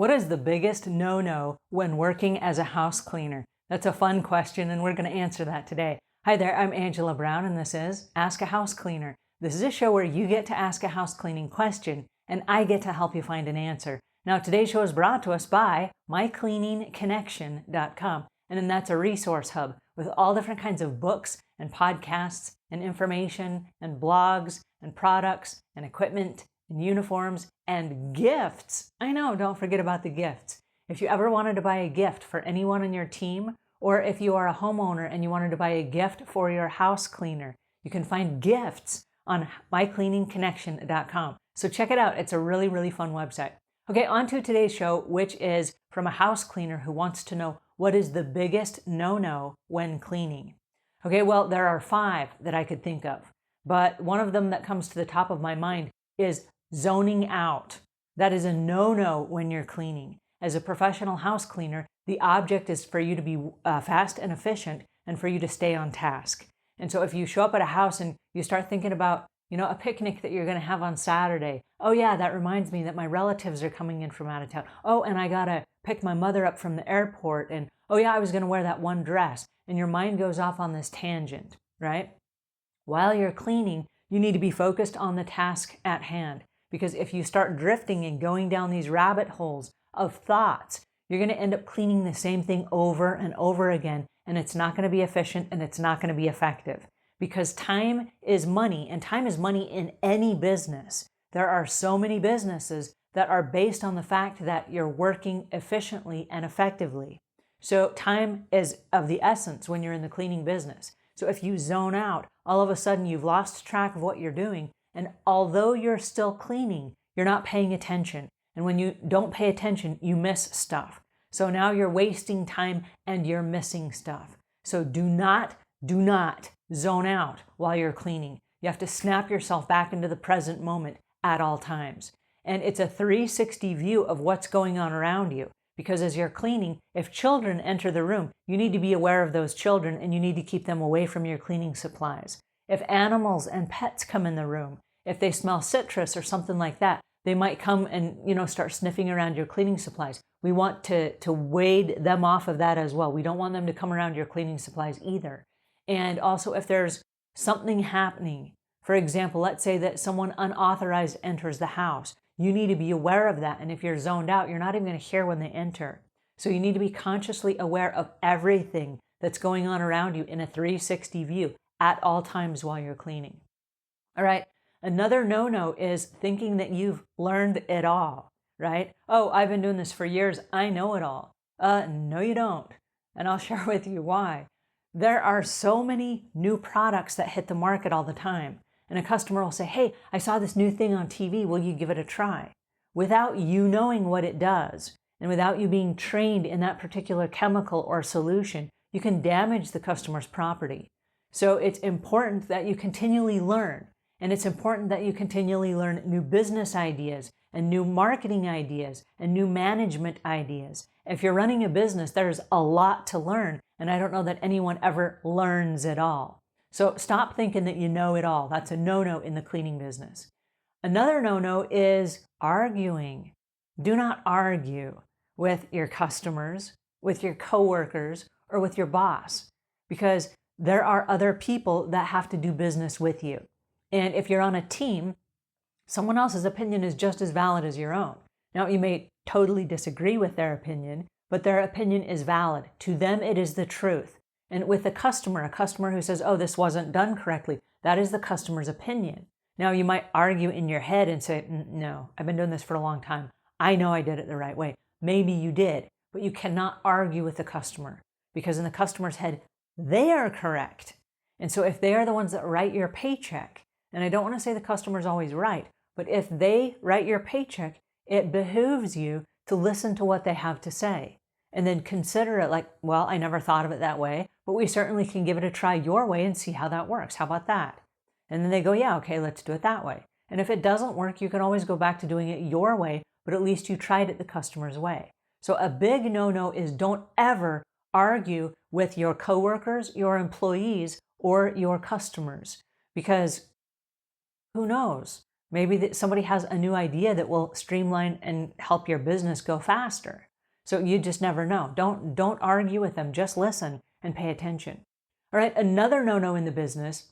What is the biggest no-no when working as a house cleaner? That's a fun question, and we're going to answer that today. Hi there, I'm Angela Brown, and this is Ask a House Cleaner. This is a show where you get to ask a house cleaning question, and I get to help you find an answer. Now, today's show is brought to us by mycleaningconnection.com, and then that's a resource hub with all different kinds of books and podcasts and information and blogs and products and equipment and uniforms and gifts. I know, don't forget about the gifts. If you ever wanted to buy a gift for anyone on your team, or if you are a homeowner and you wanted to buy a gift for your house cleaner, you can find gifts on mycleaningconnection.com. So check it out. It's a really, really fun website. Okay, on to today's show, which is from a house cleaner who wants to know what is the biggest no-no when cleaning. Okay, well, there are 5 that I could think of, but one of them that comes to the top of my mind is zoning out. That is a no-no when you're cleaning. As a professional house cleaner, the object is for you to be fast and efficient and for you to stay on task. And so if you show up at a house and you start thinking about, a picnic that you're going to have on Saturday. Oh yeah, that reminds me that my relatives are coming in from out of town. Oh, and I got to pick my mother up from the airport. And oh yeah, I was going to wear that one dress. And your mind goes off on this tangent, right? While you're cleaning, you need to be focused on the task at hand. Because if you start drifting and going down these rabbit holes of thoughts, you're going to end up cleaning the same thing over and over again, and it's not going to be efficient and it's not going to be effective. Because time is money, and time is money in any business. There are so many businesses that are based on the fact that you're working efficiently and effectively. So time is of the essence when you're in the cleaning business. So if you zone out, all of a sudden you've lost track of what you're doing, and although you're still cleaning, you're not paying attention. And when you don't pay attention, you miss stuff. So now you're wasting time and you're missing stuff. So do not zone out while you're cleaning. You have to snap yourself back into the present moment at all times. And it's a 360 view of what's going on around you. Because as you're cleaning, if children enter the room, you need to be aware of those children and you need to keep them away from your cleaning supplies. If animals and pets come in the room, if they smell citrus or something like that, they might come and, start sniffing around your cleaning supplies. We want to wade them off of that as well. We don't want them to come around your cleaning supplies either. And also if there's something happening, for example, let's say that someone unauthorized enters the house, you need to be aware of that. And if you're zoned out, you're not even going to hear when they enter. So you need to be consciously aware of everything that's going on around you in a 360 view at all times while you're cleaning. All right. Another no-no is thinking that you've learned it all, right? Oh, I've been doing this for years. I know it all. No, you don't. And I'll share with you why. There are so many new products that hit the market all the time. And a customer will say, hey, I saw this new thing on TV. Will you give it a try? Without you knowing what it does, and without you being trained in that particular chemical or solution, you can damage the customer's property. So it's important that you continually learn. And it's important that you continually learn new business ideas and new marketing ideas and new management ideas. If you're running a business, there's a lot to learn. And I don't know that anyone ever learns it all. So stop thinking that you know it all. That's a no-no in the cleaning business. Another no-no is arguing. Do not argue with your customers, with your coworkers, or with your boss, because there are other people that have to do business with you. And if you're on a team, someone else's opinion is just as valid as your own. Now, you may totally disagree with their opinion, but their opinion is valid. To them, it is the truth. And with a customer who says, oh, this wasn't done correctly, that is the customer's opinion. Now, you might argue in your head and say, no, I've been doing this for a long time. I know I did it the right way. Maybe you did, but you cannot argue with the customer because in the customer's head, they are correct. And so if they are the ones that write your paycheck, and I don't want to say the customer's always right, but if they write your paycheck, it behooves you to listen to what they have to say. And then consider it like, well, I never thought of it that way, but we certainly can give it a try your way and see how that works. How about that? And then they go, yeah, okay, let's do it that way. And if it doesn't work, you can always go back to doing it your way, but at least you tried it the customer's way. So a big no-no is don't ever argue with your coworkers, your employees, or your customers, because who knows? Maybe that somebody has a new idea that will streamline and help your business go faster. So you just never know. Don't argue with them. Just listen and pay attention. All right, another no-no in the business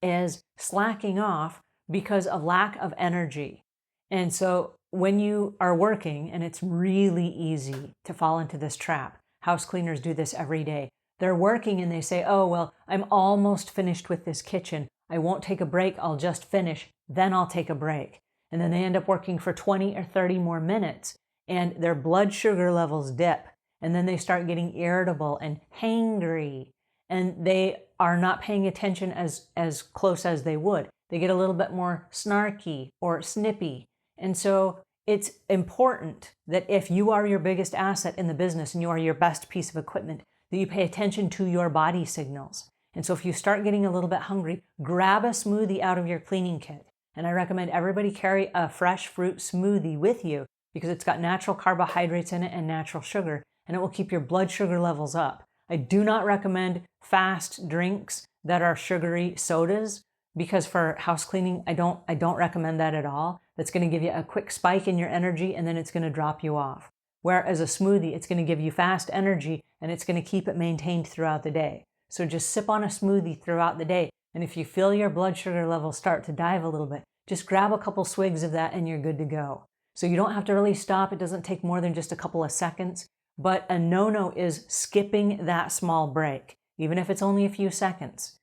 is slacking off because of lack of energy. And so when you are working, and it's really easy to fall into this trap. House cleaners do this every day. They're working and they say, oh, well, I'm almost finished with this kitchen. I won't take a break. I'll just finish. Then I'll take a break. And then they end up working for 20 or 30 more minutes and their blood sugar levels dip. And then they start getting irritable and hangry. And they are not paying attention as close as they would. They get a little bit more snarky or snippy. And so it's important that if you are your biggest asset in the business and you are your best piece of equipment, that you pay attention to your body signals. And so if you start getting a little bit hungry, grab a smoothie out of your cleaning kit. And I recommend everybody carry a fresh fruit smoothie with you because it's got natural carbohydrates in it and natural sugar, and it will keep your blood sugar levels up. I do not recommend fast drinks that are sugary sodas because for house cleaning, I don't recommend that at all. That's going to give you a quick spike in your energy and then it's going to drop you off. Whereas a smoothie, it's going to give you fast energy and it's going to keep it maintained throughout the day. So just sip on a smoothie throughout the day. And if you feel your blood sugar levels start to dive a little bit, just grab a couple swigs of that and you're good to go. So you don't have to really stop. It doesn't take more than just a couple of seconds. But a no-no is skipping that small break, even if it's only a few seconds.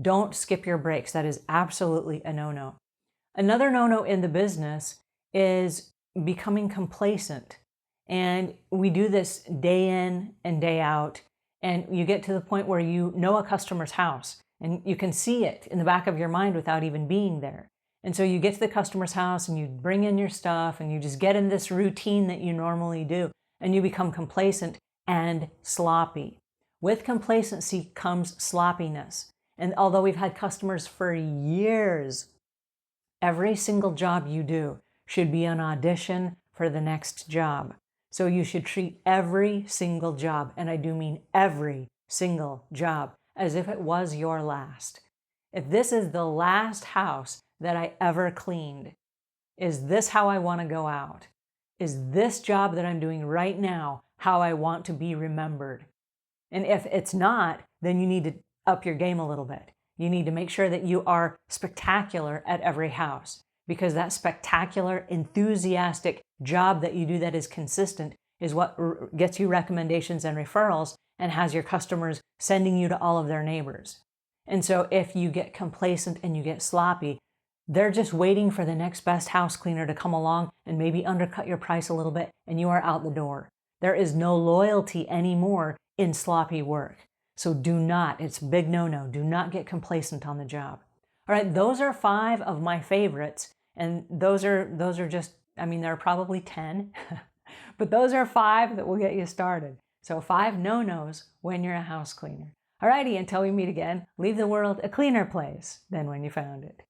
Don't skip your breaks. That is absolutely a no-no. Another no-no in the business is becoming complacent. And we do this day in and day out. And you get to the point where you know a customer's house and you can see it in the back of your mind without even being there. And so you get to the customer's house and you bring in your stuff and you just get in this routine that you normally do and you become complacent and sloppy. With complacency comes sloppiness. And although we've had customers for years, every single job you do should be an audition for the next job. So you should treat every single job, and I do mean every single job, as if it was your last. If this is the last house that I ever cleaned, is this how I want to go out? Is this job that I'm doing right now how I want to be remembered? And if it's not, then you need to up your game a little bit. You need to make sure that you are spectacular at every house, because that spectacular, enthusiastic job that you do that is consistent is what gets you recommendations and referrals and has your customers sending you to all of their neighbors. And so if you get complacent and you get sloppy, they're just waiting for the next best house cleaner to come along and maybe undercut your price a little bit, and you are out the door. There is no loyalty anymore in sloppy work. So do not, it's a big no-no, do not get complacent on the job. All right, those are 5 of my favorites, and those are just, I mean, there are probably 10, but those are 5 that will get you started. So 5 no-nos when you're a house cleaner. All righty, until we meet again, leave the world a cleaner place than when you found it.